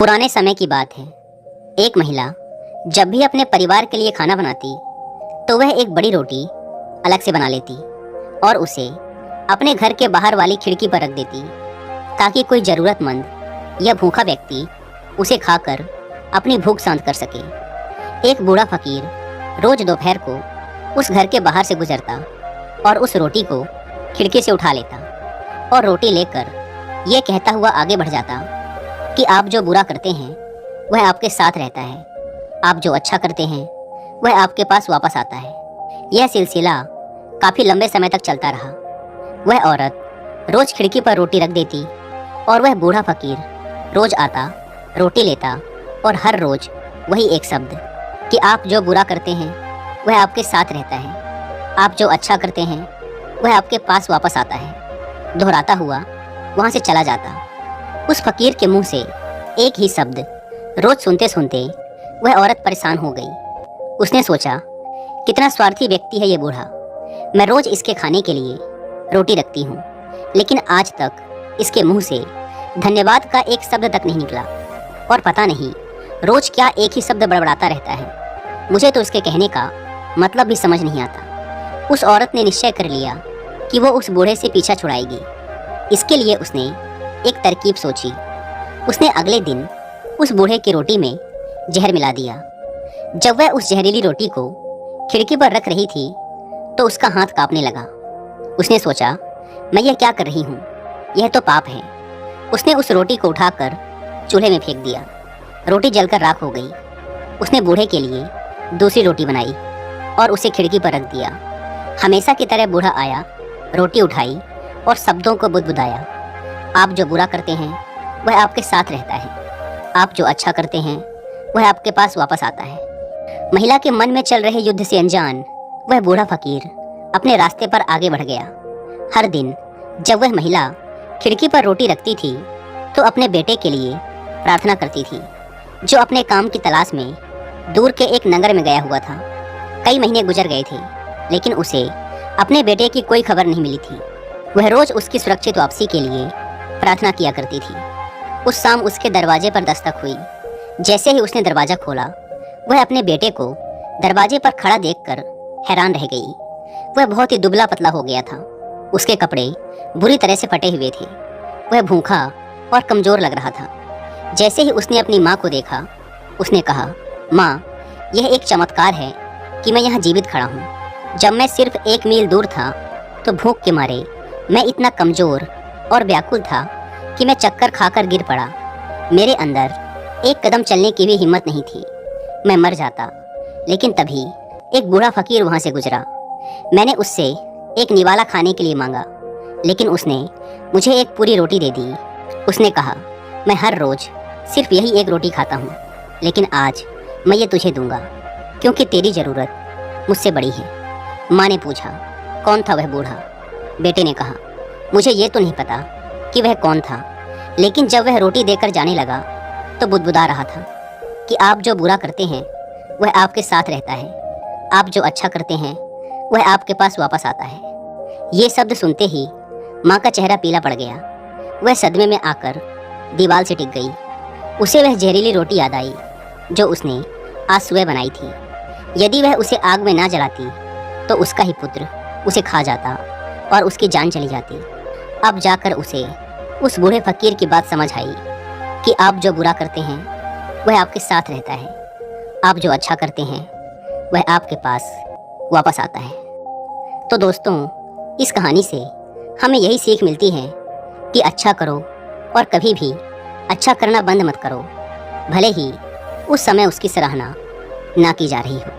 पुराने समय की बात है। एक महिला जब भी अपने परिवार के लिए खाना बनाती तो वह एक बड़ी रोटी अलग से बना लेती और उसे अपने घर के बाहर वाली खिड़की पर रख देती ताकि कोई ज़रूरतमंद या भूखा व्यक्ति उसे खाकर अपनी भूख शांत कर सके। एक बूढ़ा फकीर रोज दोपहर को उस घर के बाहर से गुजरता और उस रोटी को खिड़की से उठा लेता और रोटी लेकर यह कहता हुआ आगे बढ़ जाता कि आप जो बुरा करते हैं वह आपके साथ रहता है, आप जो अच्छा करते हैं वह आपके पास वापस आता है। यह सिलसिला काफ़ी लंबे समय तक चलता रहा। वह औरत रोज़ खिड़की पर रोटी रख देती और वह बूढ़ा फकीर रोज़ आता, रोटी लेता और हर रोज़ वही एक शब्द कि आप जो बुरा करते हैं वह आपके साथ रहता है, आप जो अच्छा करते हैं वह आपके पास वापस आता है, दोहराता हुआ वहाँ से चला जाता। उस फकीर के मुंह से एक ही शब्द रोज सुनते सुनते वह औरत परेशान हो गई। उसने सोचा, कितना स्वार्थी व्यक्ति है ये बूढ़ा। मैं रोज इसके खाने के लिए रोटी रखती हूँ, लेकिन आज तक इसके मुंह से धन्यवाद का एक शब्द तक नहीं निकला और पता नहीं रोज क्या एक ही शब्द बड़बड़ाता रहता है। मुझे तो इसके कहने का मतलब भी समझ नहीं आता। उस औरत ने निश्चय कर लिया कि वो उस बूढ़े से पीछा छुड़ाएगी। इसके लिए उसने एक तरकीब सोची। उसने अगले दिन उस बूढ़े की रोटी में जहर मिला दिया। जब वह उस जहरीली रोटी को खिड़की पर रख रही थी तो उसका हाथ कांपने लगा। उसने सोचा, मैं यह क्या कर रही हूँ, यह तो पाप है। उसने उस रोटी को उठाकर चूल्हे में फेंक दिया। रोटी जलकर राख हो गई। उसने बूढ़े के लिए दूसरी रोटी बनाई और उसे खिड़की पर रख दिया। हमेशा की तरह बूढ़ा आया, रोटी उठाई और शब्दों को बुदबुदाया, आप जो बुरा करते हैं वह आपके साथ रहता है, आप जो अच्छा करते हैं वह आपके पास वापस आता है। महिला के मन में चल रहे युद्ध से अनजान वह बूढ़ा फकीर अपने रास्ते पर आगे बढ़ गया। हर दिन जब वह महिला खिड़की पर रोटी रखती थी तो अपने बेटे के लिए प्रार्थना करती थी, जो अपने काम की तलाश में दूर के एक नगर में गया हुआ था। कई महीने गुजर गए थे, लेकिन उसे अपने बेटे की कोई खबर नहीं मिली थी। वह रोज उसकी सुरक्षित वापसी के लिए प्रार्थना किया करती थी। उस शाम उसके दरवाजे पर दस्तक हुई। जैसे ही उसने दरवाज़ा खोला, वह अपने बेटे को दरवाजे पर खड़ा देखकर हैरान रह गई। वह बहुत ही दुबला पतला हो गया था। उसके कपड़े बुरी तरह से फटे हुए थे। वह भूखा और कमज़ोर लग रहा था। जैसे ही उसने अपनी माँ को देखा, उसने कहा, माँ, यह एक चमत्कार है कि मैं यहाँ जीवित खड़ा हूँ। जब मैं सिर्फ 1 मील दूर था तो भूख के मारे मैं इतना कमज़ोर और व्याकुल था कि मैं चक्कर खाकर गिर पड़ा। मेरे अंदर एक कदम चलने की भी हिम्मत नहीं थी। मैं मर जाता। लेकिन तभी एक बूढ़ा फकीर वहाँ से गुजरा। मैंने उससे एक निवाला खाने के लिए मांगा, लेकिन उसने मुझे एक पूरी रोटी दे दी। उसने कहा, मैं हर रोज़ सिर्फ यही एक रोटी खाता हूँ, लेकिन आज मैं ये तुझे दूंगा क्योंकि तेरी ज़रूरत मुझसे बड़ी है। माँ ने पूछा, कौन था वह बूढ़ा? बेटे ने कहा, मुझे ये तो नहीं पता कि वह कौन था, लेकिन जब वह रोटी देकर जाने लगा तो बुदबुदा रहा था कि आप जो बुरा करते हैं वह आपके साथ रहता है, आप जो अच्छा करते हैं वह आपके पास वापस आता है। ये शब्द सुनते ही माँ का चेहरा पीला पड़ गया। वह सदमे में आकर दीवार से टिक गई। उसे वह जहरीली रोटी याद आई जो उसने आज सुबह बनाई थी। यदि वह उसे आग में ना जलाती तो उसका ही पुत्र उसे खा जाता और उसकी जान चली जाती। अब जाकर उसे उस बूढ़े फकीर की बात समझ आई कि आप जो बुरा करते हैं वह आपके साथ रहता है, आप जो अच्छा करते हैं वह आपके पास वापस आता है। तो दोस्तों, इस कहानी से हमें यही सीख मिलती है कि अच्छा करो और कभी भी अच्छा करना बंद मत करो, भले ही उस समय उसकी सराहना ना की जा रही हो।